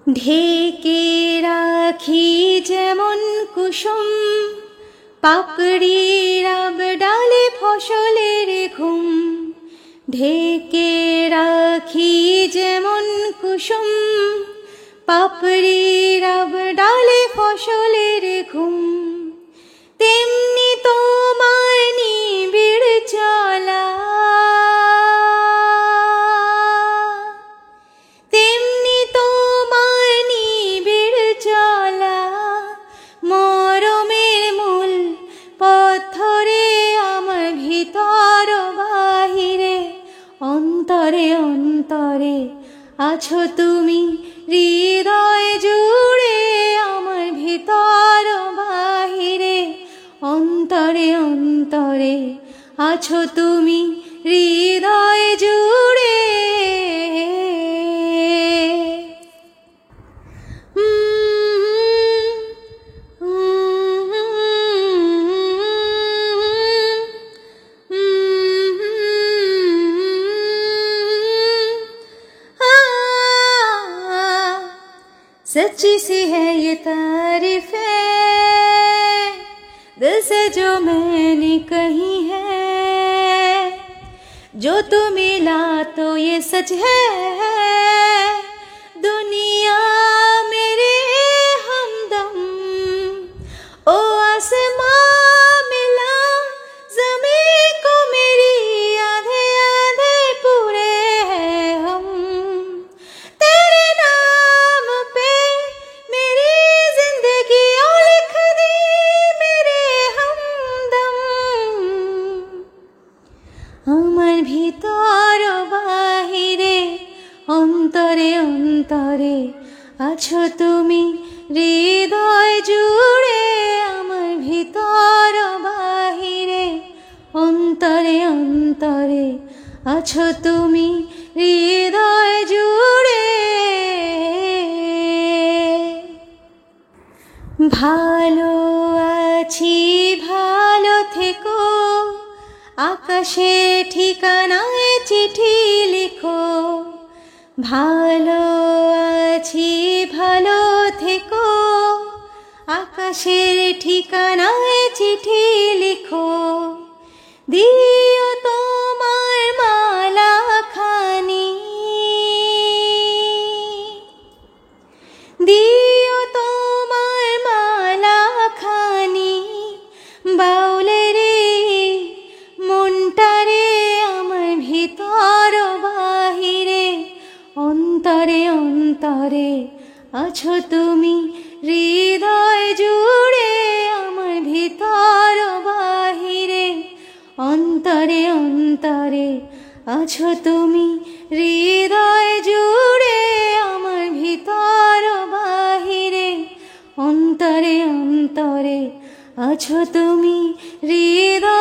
ঢেকে রাখি যেমন কুসুম পাপড়ির ডালে ফসলের ঘুম। ঢেকে রাখি যেমন কুসুম পাপড়ির ডালে ফসলের ঘুম। তেমনি তোমার নিবিড় চলা, তেমনি তোমার নিবিড় চলা মরমের মূল পথরে আমার ভিতর বাহিরে। অন্তরে অন্তরে আছো তুমি হৃদয় জুড়ে আমার ভিতর বাহিরে। অন্তরে অন্তরে আছো তুমি হৃদয় জুড়ে। सच्ची सी है ये तारीफ़ें दिल से जो मैंने कही है। जो तू मिला तो ये सच है, दुनिया मेरे हमदम। ओ आसमां मिला ज़मीं को मेरी, आधे आधे पूरे हैं हम। तेरे नाम पे मेरी जिंदगी ओ लिख दी मेरे हमदम। আমার ভিতর বাহিরে অন্তরে অন্তরে আছো তুমি হৃদয় জুড়ে। আমার ভিতর বাহিরে অন্তরে অন্তরে আছো তুমি হৃদয় জুড়ে। ভালো আছি ভালো থেকো, আকাশে ঠিকানায় চিঠি লিখো। ভালো আছি ভালো থেকো, আকাশের ঠিকানায় চিঠি লিখো। দিও তোমার মালা খানি, দিও তোমার মালা খানি বাউলের মনটারে আমার ভিতর বাহিরে। অন্তরে অন্তরে আছো তুমি হৃদয় জুড়ে আমার ভিতর বাহিরে। অন্তরে অন্তরে আছো তুমি হৃদয় জুড়ে আমার ভিতর বাহিরে। অন্তরে অন্তরে আছো তুমি হৃদয়